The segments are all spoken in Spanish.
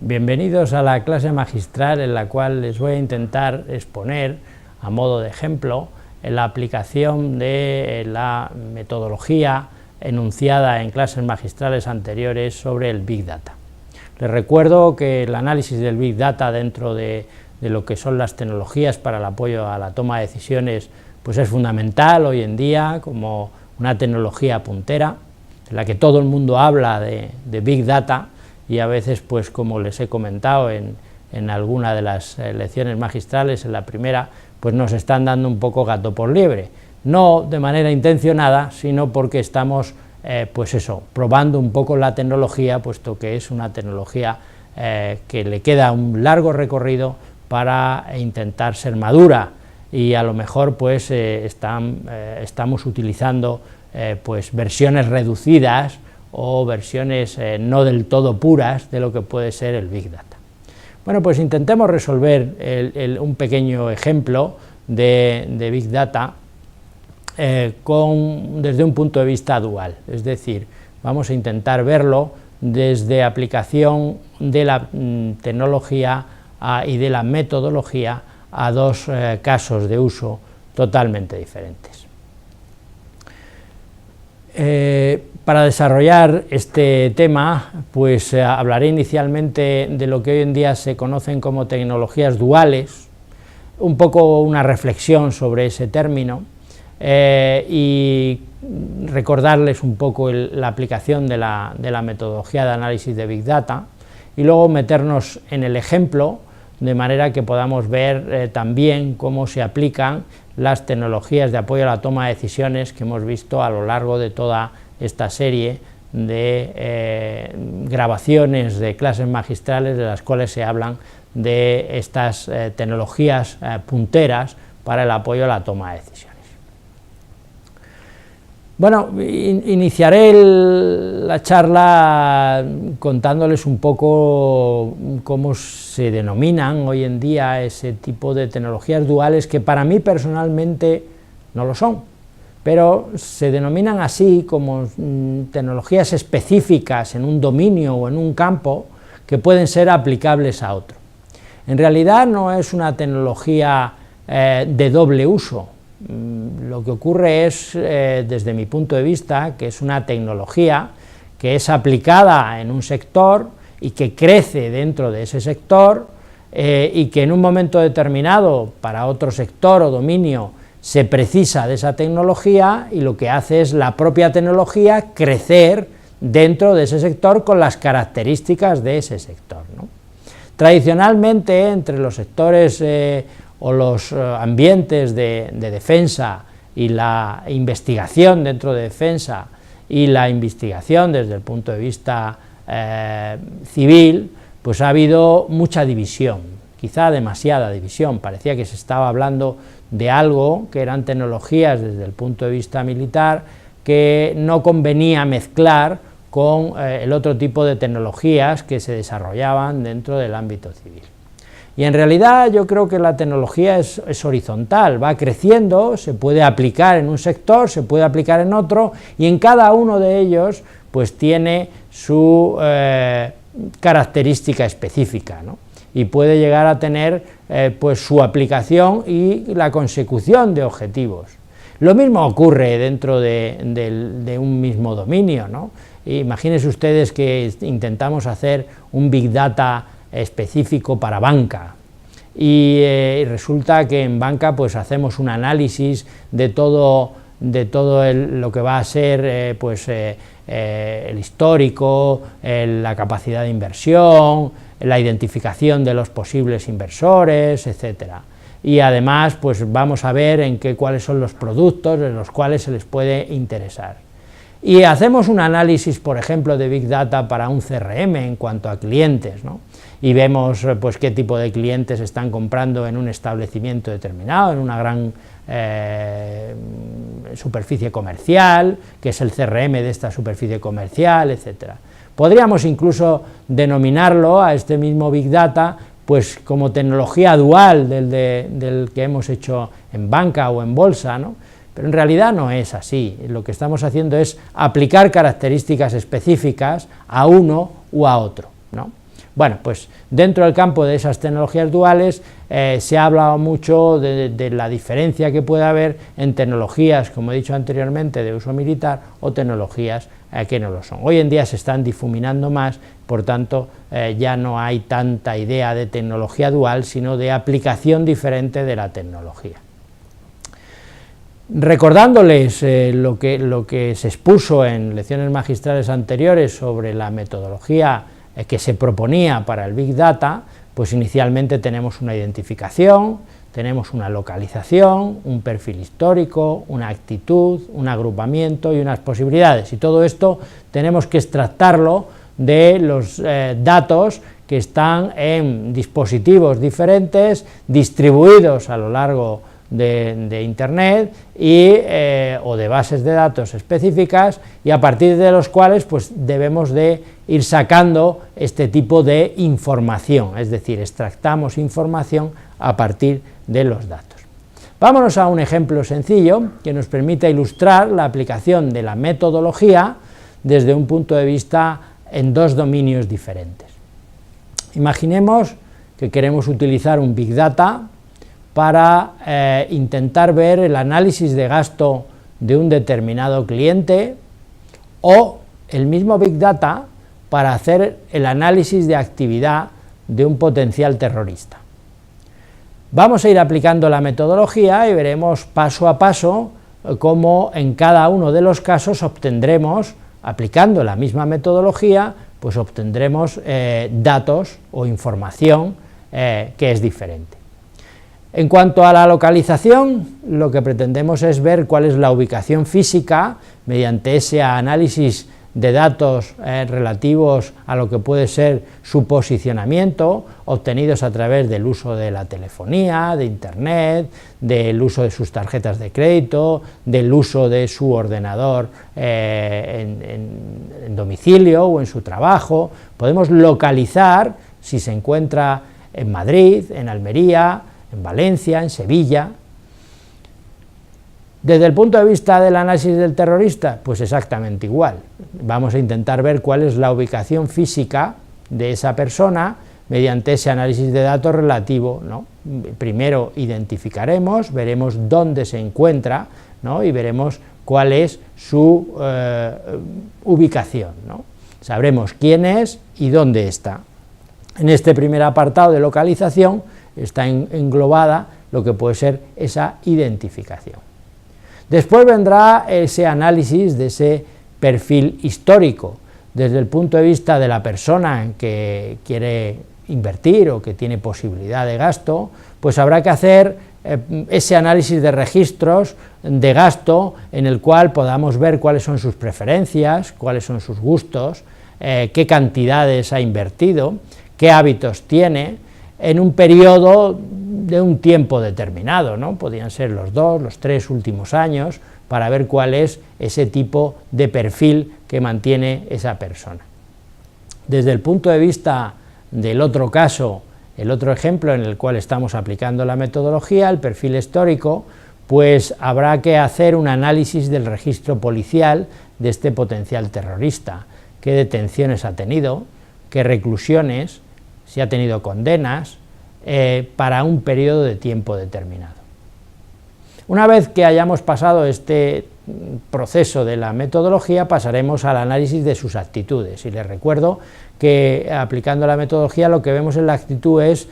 Bienvenidos a la clase magistral en la cual les voy a intentar exponer, a modo de ejemplo, la aplicación de la metodología enunciada en clases magistrales anteriores sobre el Big Data. Les recuerdo que el análisis del Big Data dentro de lo que son las tecnologías para el apoyo a la toma de decisiones pues es fundamental hoy en día como una tecnología puntera, en la que todo el mundo habla de Big Data, y a veces, pues como les he comentado en alguna de las lecciones magistrales, en la primera, pues nos están dando un poco gato por liebre, no de manera intencionada, sino porque estamos, probando un poco la tecnología, puesto que es una tecnología que le queda un largo recorrido para intentar ser madura, y a lo mejor pues estamos utilizando versiones reducidas o versiones no del todo puras de lo que puede ser el Big Data. Bueno, pues intentemos resolver un pequeño ejemplo de Big Data desde un punto de vista dual, es decir, vamos a intentar verlo desde aplicación de la tecnología y de la metodología a dos casos de uso totalmente diferentes. Para desarrollar este tema, pues hablaré inicialmente de lo que hoy en día se conocen como tecnologías duales, un poco una reflexión sobre ese término, y recordarles un poco la aplicación de la metodología de análisis de Big Data, y luego meternos en el ejemplo, de manera que podamos ver también cómo se aplican las tecnologías de apoyo a la toma de decisiones que hemos visto a lo largo de toda esta serie de grabaciones de clases magistrales, de las cuales se hablan de estas tecnologías punteras para el apoyo a la toma de decisiones. Bueno, iniciaré la charla contándoles un poco cómo se denominan hoy en día ese tipo de tecnologías duales, que para mí personalmente no lo son, pero se denominan así como tecnologías específicas en un dominio o en un campo que pueden ser aplicables a otro. En realidad no es una tecnología de doble uso. Lo que ocurre es, desde mi punto de vista, que es una tecnología que es aplicada en un sector y que crece dentro de ese sector, y que en un momento determinado para otro sector o dominio se precisa de esa tecnología, y lo que hace es la propia tecnología crecer dentro de ese sector con las características de ese sector, ¿no? Tradicionalmente, entre los sectores o los ambientes de defensa y la investigación dentro de defensa y la investigación desde el punto de vista civil, pues ha habido mucha división, quizá demasiada división. Parecía que se estaba hablando de algo que eran tecnologías desde el punto de vista militar que no convenía mezclar con el otro tipo de tecnologías que se desarrollaban dentro del ámbito civil. Y en realidad yo creo que la tecnología es horizontal, va creciendo, se puede aplicar en un sector, se puede aplicar en otro, y en cada uno de ellos pues tiene su característica específica, ¿no? Y puede llegar a tener pues su aplicación y la consecución de objetivos. Lo mismo ocurre dentro de un mismo dominio, ¿no? Imagínense ustedes que intentamos hacer un Big Data específico para banca, y resulta que en banca pues hacemos un análisis de todo lo que va a ser el histórico, la capacidad de inversión, la identificación de los posibles inversores, etcétera. Y además pues vamos a ver cuáles son los productos en los cuales se les puede interesar. Y hacemos un análisis, por ejemplo, de Big Data para un CRM en cuanto a clientes, ¿no? Y vemos pues qué tipo de clientes están comprando en un establecimiento determinado, en una gran superficie comercial, que es el CRM de esta superficie comercial, etcétera. Podríamos incluso denominarlo a este mismo Big Data pues como tecnología dual del que hemos hecho en banca o en bolsa, ¿no? Pero en realidad no es así. Lo que estamos haciendo es aplicar características específicas a uno u a otro, ¿no? Bueno, pues dentro del campo de esas tecnologías duales se ha hablado mucho de la diferencia que puede haber en tecnologías, como he dicho anteriormente, de uso militar o tecnologías que no lo son. Hoy en día se están difuminando más, por tanto ya no hay tanta idea de tecnología dual, sino de aplicación diferente de la tecnología. Recordándoles lo que se expuso en lecciones magistrales anteriores sobre la metodología que se proponía para el Big Data, pues inicialmente tenemos una identificación, tenemos una localización, un perfil histórico, una actitud, un agrupamiento y unas posibilidades, y todo esto tenemos que extractarlo de los datos que están en dispositivos diferentes, distribuidos a lo largo de Internet o de bases de datos específicas, y a partir de los cuales pues debemos de ir sacando este tipo de información, es decir, extractamos información a partir de los datos. Vámonos a un ejemplo sencillo que nos permita ilustrar la aplicación de la metodología desde un punto de vista en dos dominios diferentes. Imaginemos que queremos utilizar un Big Data para intentar ver el análisis de gasto de un determinado cliente, o el mismo Big Data para hacer el análisis de actividad de un potencial terrorista. Vamos a ir aplicando la metodología y veremos paso a paso cómo en cada uno de los casos obtendremos, aplicando la misma metodología, pues obtendremos datos o información que es diferente. En cuanto a la localización, lo que pretendemos es ver cuál es la ubicación física mediante ese análisis de datos relativos a lo que puede ser su posicionamiento, obtenidos a través del uso de la telefonía, de Internet, del uso de sus tarjetas de crédito, del uso de su ordenador en domicilio o en su trabajo. Podemos localizar si se encuentra en Madrid, en Almería, en Valencia, en Sevilla. Desde el punto de vista del análisis del terrorista, pues exactamente igual. Vamos a intentar ver cuál es la ubicación física de esa persona mediante ese análisis de datos relativo, ¿no? Primero identificaremos, veremos dónde se encuentra, ¿no? Y veremos cuál es su ubicación, ¿no? Sabremos quién es y dónde está. En este primer apartado de localización está englobada lo que puede ser esa identificación. Después vendrá ese análisis de ese perfil histórico, desde el punto de vista de la persona que quiere invertir o que tiene posibilidad de gasto, pues habrá que hacer ese análisis de registros de gasto en el cual podamos ver cuáles son sus preferencias, cuáles son sus gustos, qué cantidades ha invertido, qué hábitos tiene, en un periodo de un tiempo determinado, ¿no? Podrían ser los 2, los 3 últimos años, para ver cuál es ese tipo de perfil que mantiene esa persona. Desde el punto de vista del otro caso, el otro ejemplo en el cual estamos aplicando la metodología, el perfil histórico, pues habrá que hacer un análisis del registro policial de este potencial terrorista, qué detenciones ha tenido, qué reclusiones, si ha tenido condenas, para un periodo de tiempo determinado. Una vez que hayamos pasado este proceso de la metodología, pasaremos al análisis de sus actitudes, y les recuerdo que aplicando la metodología lo que vemos en la actitud es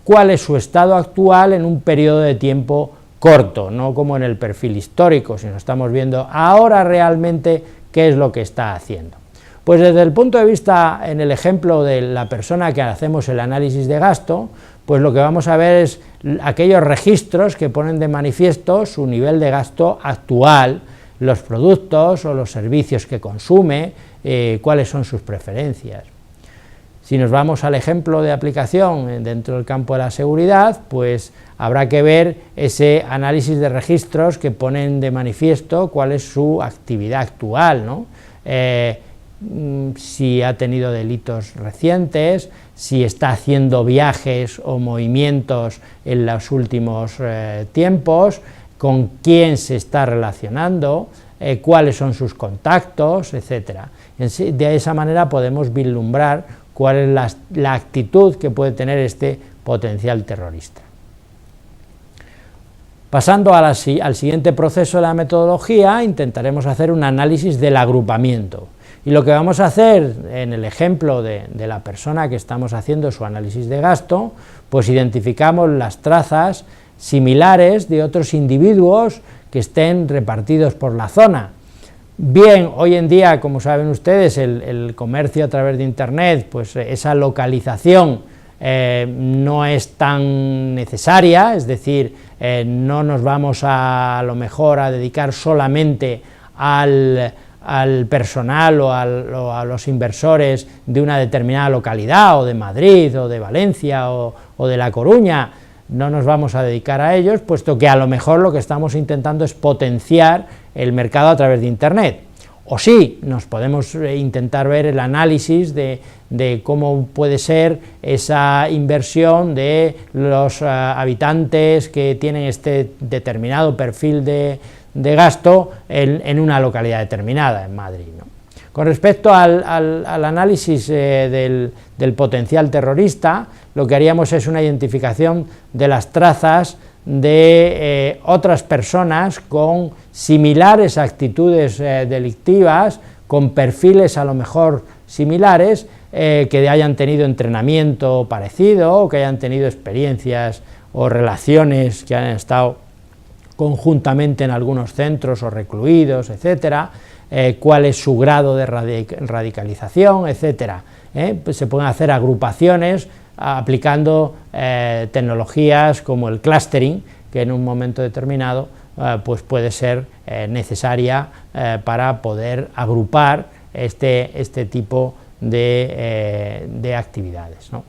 cuál es su estado actual en un periodo de tiempo corto, no como en el perfil histórico, sino estamos viendo ahora realmente qué es lo que está haciendo. Pues desde el punto de vista, en el ejemplo de la persona que hacemos el análisis de gasto, pues lo que vamos a ver es aquellos registros que ponen de manifiesto su nivel de gasto actual, los productos o los servicios que consume, cuáles son sus preferencias. Si nos vamos al ejemplo de aplicación dentro del campo de la seguridad, pues habrá que ver ese análisis de registros que ponen de manifiesto cuál es su actividad actual, ¿no? Si ha tenido delitos recientes, si está haciendo viajes o movimientos en los últimos tiempos, con quién se está relacionando, cuáles son sus contactos, etc. De esa manera podemos vislumbrar cuál es la actitud que puede tener este potencial terrorista. Pasando al siguiente proceso de la metodología, intentaremos hacer un análisis del agrupamiento. Y lo que vamos a hacer en el ejemplo de la persona que estamos haciendo su análisis de gasto, pues identificamos las trazas similares de otros individuos que estén repartidos por la zona. Bien, hoy en día, como saben ustedes, el comercio a través de Internet, pues esa localización no es tan necesaria, es decir, no nos vamos a lo mejor a dedicar solamente al personal o a los inversores de una determinada localidad, o de Madrid, o de Valencia, o de La Coruña. No nos vamos a dedicar a ellos, puesto que a lo mejor lo que estamos intentando es potenciar el mercado a través de Internet. O sí, nos podemos intentar ver el análisis de cómo puede ser esa inversión de los habitantes que tienen este determinado perfil de gasto en una localidad determinada, en Madrid, ¿no? Con respecto al análisis del potencial terrorista, lo que haríamos es una identificación de las trazas de otras personas con similares actitudes delictivas, con perfiles a lo mejor similares, que hayan tenido entrenamiento parecido, o que hayan tenido experiencias o relaciones, que hayan estado conjuntamente en algunos centros o recluidos, etcétera, cuál es su grado de radicalización, etcétera. Pues se pueden hacer agrupaciones aplicando tecnologías como el clustering, que en un momento determinado pues puede ser necesaria para poder agrupar este tipo de actividades, ¿no?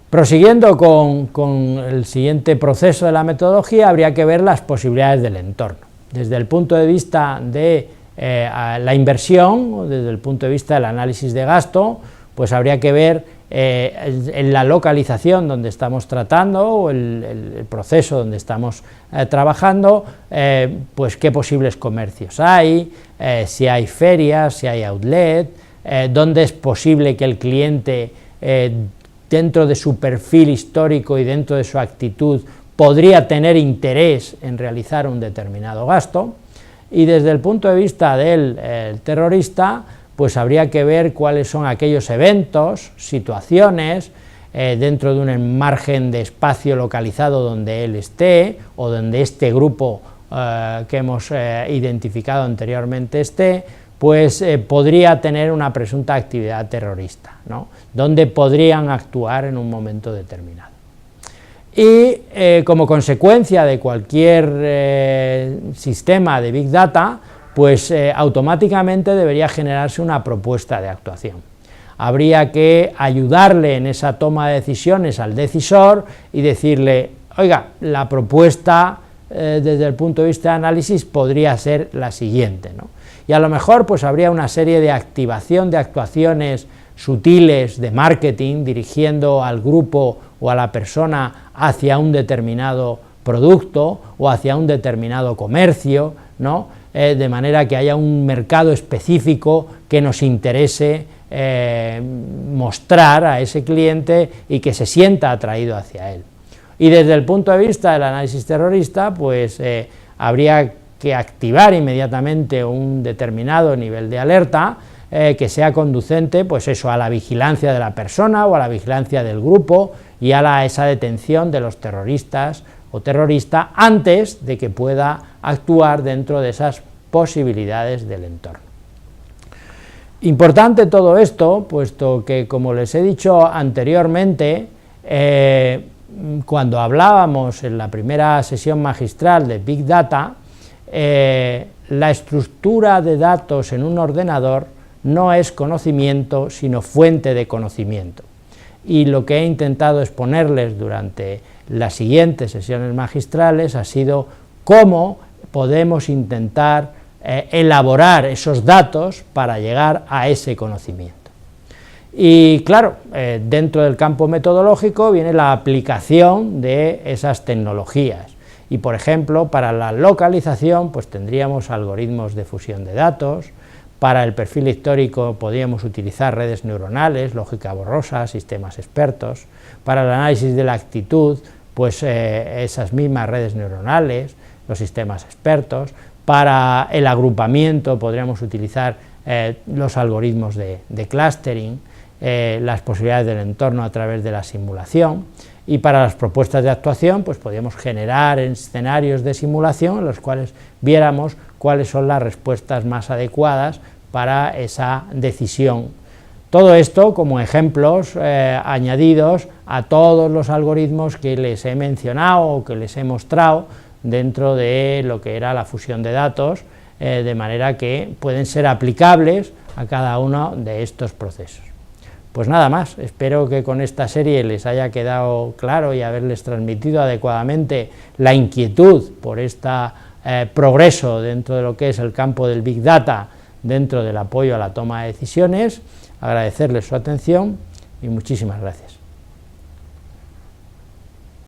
Prosiguiendo con el siguiente proceso de la metodología, habría que ver las posibilidades del entorno. Desde el punto de vista de la inversión, o desde el punto de vista del análisis de gasto, pues habría que ver en la localización donde estamos tratando, o el proceso donde estamos trabajando, pues qué posibles comercios hay, si hay ferias, si hay outlet, dónde es posible que el cliente, dentro de su perfil histórico y dentro de su actitud, podría tener interés en realizar un determinado gasto. Y desde el punto de vista del terrorista, pues habría que ver cuáles son aquellos eventos, situaciones, dentro de un margen de espacio localizado donde él esté, o donde este grupo que hemos identificado anteriormente esté, pues podría tener una presunta actividad terrorista, ¿no? Donde podrían actuar en un momento determinado. Y como consecuencia de cualquier sistema de Big Data, pues automáticamente debería generarse una propuesta de actuación. Habría que ayudarle en esa toma de decisiones al decisor y decirle, oiga, la propuesta desde el punto de vista de análisis podría ser la siguiente, ¿no? Y a lo mejor pues habría una serie de activación de actuaciones sutiles de marketing, dirigiendo al grupo o a la persona hacia un determinado producto o hacia un determinado comercio, ¿no? De manera que haya un mercado específico que nos interese mostrar a ese cliente y que se sienta atraído hacia él. Y desde el punto de vista del análisis terrorista, pues habría que activar inmediatamente un determinado nivel de alerta que sea conducente, pues eso, a la vigilancia de la persona o a la vigilancia del grupo y a esa detención de los terroristas o terrorista antes de que pueda actuar dentro de esas posibilidades del entorno. Importante todo esto, puesto que, como les he dicho anteriormente, cuando hablábamos en la primera sesión magistral de Big Data, la estructura de datos en un ordenador no es conocimiento, sino fuente de conocimiento. Y lo que he intentado exponerles durante las siguientes sesiones magistrales ha sido cómo podemos intentar elaborar esos datos para llegar a ese conocimiento. Y claro, dentro del campo metodológico viene la aplicación de esas tecnologías. Y por ejemplo, para la localización, pues tendríamos algoritmos de fusión de datos, Para el perfil histórico podríamos utilizar redes neuronales, lógica borrosa, sistemas expertos. Para el análisis de la actitud, pues esas mismas redes neuronales, los sistemas expertos. Para el agrupamiento podríamos utilizar los algoritmos de clustering, las posibilidades del entorno a través de la simulación, y para las propuestas de actuación pues podríamos generar escenarios de simulación en los cuales viéramos cuáles son las respuestas más adecuadas para esa decisión. Todo esto como ejemplos añadidos a todos los algoritmos que les he mencionado o que les he mostrado dentro de lo que era la fusión de datos, de manera que pueden ser aplicables a cada uno de estos procesos. Pues nada más, espero que con esta serie les haya quedado claro y haberles transmitido adecuadamente la inquietud por este progreso dentro de lo que es el campo del Big Data, dentro del apoyo a la toma de decisiones. Agradecerles su atención y muchísimas gracias.